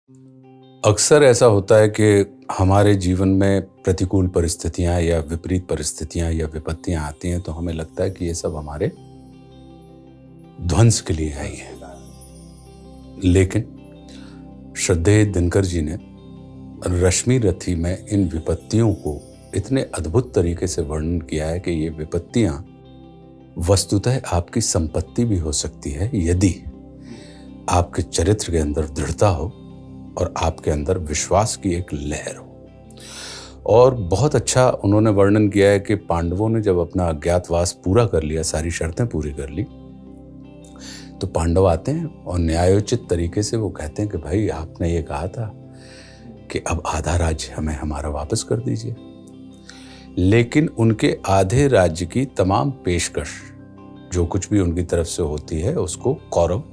अक्सर ऐसा होता है कि हमारे जीवन में प्रतिकूल परिस्थितियां या विपरीत परिस्थितियां या विपत्तियां आती हैं तो हमें लगता है कि ये सब हमारे ध्वंस के लिए आई है। लेकिन श्रद्धेय दिनकर जी ने रश्मि रथी में इन विपत्तियों को इतने अद्भुत तरीके से वर्णन किया है कि ये विपत्तियां वस्तुतः आपकी संपत्ति भी हो सकती है यदि आपके चरित्र के अंदर दृढ़ता हो और आपके अंदर विश्वास की एक लहर हो। और बहुत अच्छा उन्होंने वर्णन किया है कि पांडवों ने जब अपना अज्ञातवास पूरा कर लिया, सारी शर्तें पूरी कर ली, तो पांडव आते हैं और न्यायोचित तरीके से वो कहते हैं कि भाई आपने ये कहा था कि अब आधा राज्य हमें हमारा वापस कर दीजिए। लेकिन उनके आधे राज्य की तमाम पेशकश जो कुछ भी उनकी तरफ से होती है उसको कौरव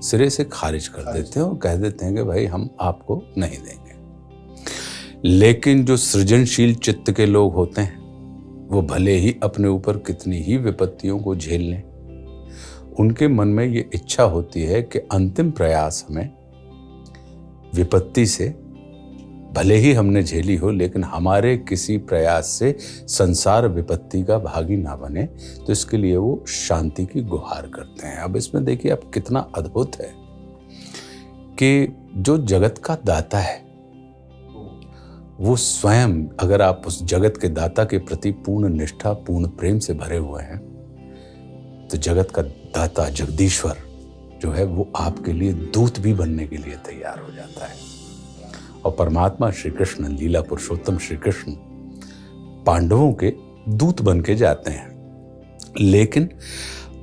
सिरे से खारिज कर देते हैं और कह देते हैं कि भाई हम आपको नहीं देंगे। लेकिन जो सृजनशील चित्त के लोग होते हैं वो भले ही अपने ऊपर कितनी ही विपत्तियों को झेल लें, उनके मन में ये इच्छा होती है कि अंतिम प्रयास हमें विपत्ति से भले ही हमने झेली हो लेकिन हमारे किसी प्रयास से संसार विपत्ति का भागी ना बने, तो इसके लिए वो शांति की गुहार करते हैं। अब इसमें देखिए अब कितना अद्भुत है कि जो जगत का दाता है वो स्वयं, अगर आप उस जगत के दाता के प्रति पूर्ण निष्ठा पूर्ण प्रेम से भरे हुए हैं तो जगत का दाता जगदीश्वर जो है वो आपके लिए दूत भी बनने के लिए तैयार हो जाता है। और परमात्मा श्री कृष्ण, लीला पुरुषोत्तम श्री कृष्ण पांडवों के दूत बन के जाते हैं। लेकिन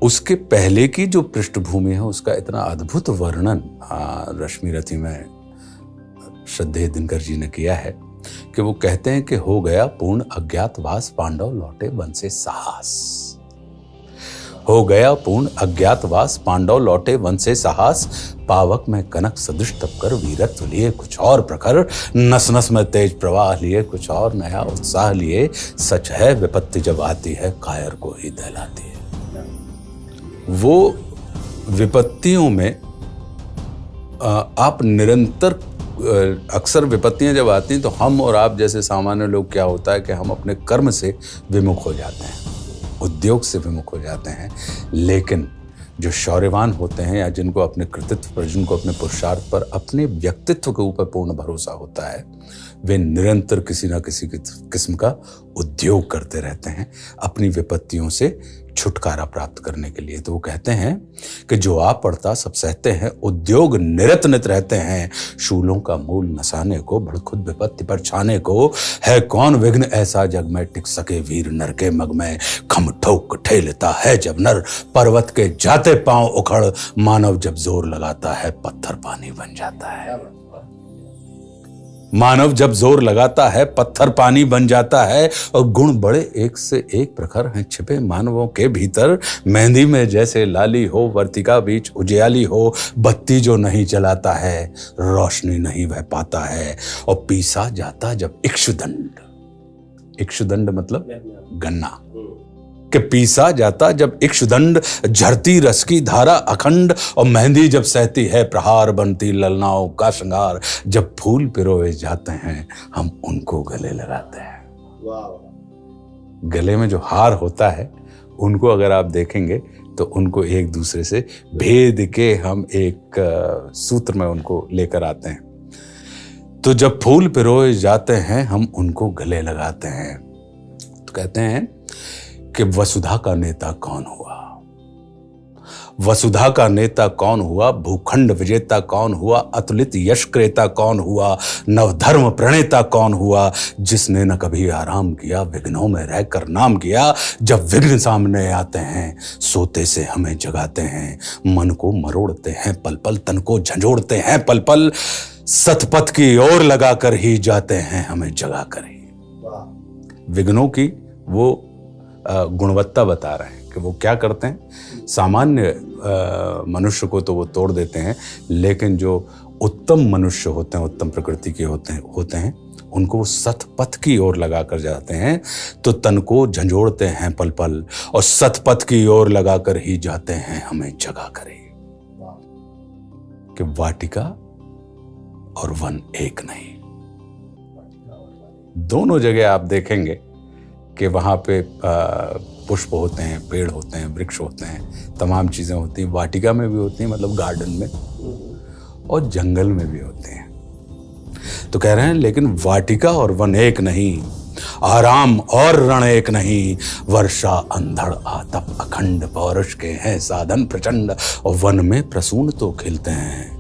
उसके पहले की जो पृष्ठभूमि है उसका इतना अद्भुत वर्णन रश्मि रथी में श्रद्धेय दिनकर जी ने किया है कि वो कहते हैं कि हो गया पूर्ण अज्ञातवास, पांडव लौटे वन से साहस। हो गया पूर्ण अज्ञातवास, पांडव लौटे वन से साहस। पावक में कनक सदृश तप कर वीरत्व लिए कुछ और प्रखर, नस नस में तेज प्रवाह लिए कुछ और नया उत्साह लिए। सच है विपत्ति जब आती है कायर को ही दहलाती है। वो विपत्तियों में आप निरंतर, अक्सर विपत्तियां जब आती हैं तो हम और आप जैसे सामान्य लोग क्या होता है कि हम अपने कर्म से विमुख हो जाते हैं, उद्योग से विमुख हो जाते हैं। लेकिन जो शौर्यवान होते हैं या जिनको अपने कृतित्व पर, जिनको अपने पुरुषार्थ पर, अपने व्यक्तित्व के ऊपर पूर्ण भरोसा होता है, वे निरंतर किसी ना किसी किस्म का उद्योग करते रहते हैं अपनी विपत्तियों से छुटकारा प्राप्त करने के लिए। तो वो कहते हैं कि जो आप पड़ता सब सहते हैं, उद्योग निरत नित रहते हैं। शूलों का मूल नसाने को, बड़ खुद विपत्ति पर छाने को। है कौन विघ्न ऐसा जग में, टिक सके वीर नर के मग में। खम ठोक ठेलता है जब नर, पर्वत के जाते पांव उखड़। मानव जब जोर लगाता है पत्थर पानी बन जाता है। मानव जब जोर लगाता है पत्थर पानी बन जाता है। और गुण बड़े एक से एक प्रखर हैं छिपे मानवों के भीतर। मेहंदी में जैसे लाली हो, वर्तिका बीच उजियाली हो। बत्ती जो नहीं जलाता है रोशनी नहीं बह पाता है। और पीसा जाता जब इक्षुदंड, इक्षुदंड मतलब गन्ना, कि पीसा जाता जब इक्षुदंड। झरती रस की धारा अखंड। और मेहंदी जब सहती है प्रहार, बनती ललनाओं का श्रृंगार। जब फूल पिरोए जाते हैं हम उनको गले लगाते हैं। गले में जो हार होता है उनको अगर आप देखेंगे तो उनको एक दूसरे से भेद के हम एक सूत्र में उनको लेकर आते हैं। तो जब फूल पिरोए जाते हैं हम उनको गले लगाते हैं। तो कहते हैं कि वसुधा का नेता कौन हुआ, वसुधा का नेता कौन हुआ। भूखंड विजेता कौन हुआ, अतुलित यश क्रेता कौन हुआ। नवधर्म प्रणेता कौन हुआ, जिसने न कभी आराम किया, विघ्नों में रहकर नाम किया। जब विघ्न सामने आते हैं सोते से हमें जगाते हैं। मन को मरोड़ते हैं पल पल, तन को झंझोड़ते हैं पल पल। सतपथ की ओर लगाकर ही जाते हैं हमें जगा कर ही। विघ्नों की वो गुणवत्ता बता रहे हैं कि वो क्या करते हैं। सामान्य मनुष्य को तो वो तोड़ देते हैं, लेकिन जो उत्तम मनुष्य होते हैं, उत्तम प्रकृति के होते हैं उनको वो सतपथ की ओर लगा कर जाते हैं। तो तन को झंझोड़ते हैं पल पल और सतपथ की ओर लगाकर ही जाते हैं हमें जगा कर ही। कि वाटिका और वन एक नहीं। दोनों जगह आप देखेंगे कि वहाँ पे पुष्प होते हैं, पेड़ होते हैं, वृक्ष होते हैं, तमाम चीज़ें होती हैं। वाटिका में भी होती हैं, मतलब गार्डन में, और जंगल में भी होती हैं। तो कह रहे हैं लेकिन वाटिका और वन एक नहीं, आराम और रण एक नहीं। वर्षा अंधड़ आतप अखंड, पौरुष के हैं साधन प्रचंड। और वन में प्रसून तो खिलते हैं,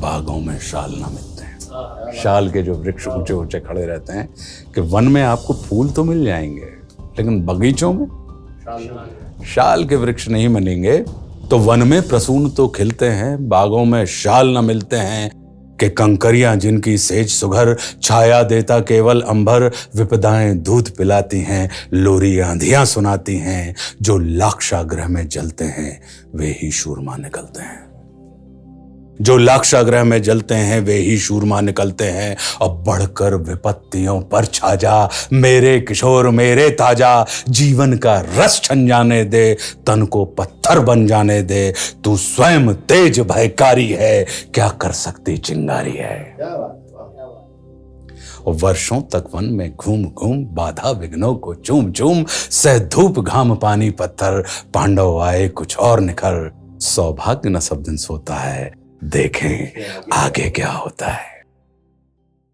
बागों में शाल न मिलते हैं। शाल के जो वृक्ष ऊंचे ऊंचे खड़े रहते हैं कि वन में आपको फूल तो मिल जाएंगे, लेकिन बगीचों में शाल के वृक्ष नहीं मिलेंगे। तो वन में प्रसून तो खिलते हैं, बागों में शाल न मिलते हैं। कि कंकरियां जिनकी सेज सुघर, छाया देता केवल अंबर। विपदाएं दूध पिलाती हैं, लोरी आंधियां सुनाती हैं। जो लाक्षागृह में जलते हैं वे ही शूरमा निकलते हैं। जो लाक्षागृह में जलते हैं वे ही शूरमा निकलते हैं। अब बढ़कर विपत्तियों पर छा जा, मेरे किशोर मेरे ताजा। जीवन का रस छन जाने दे, तन को पत्थर बन जाने दे। तू स्वयं तेज भयकारी है, क्या कर सकती चिंगारी है। और वर्षों तक वन में घूम घूम, बाधा विघ्नों को चूम चूम। सह धूप घाम पानी पत्थर, पांडव आए कुछ और निखर। सौभाग्य न सब दिन सोता है, देखें आगे क्या होता है।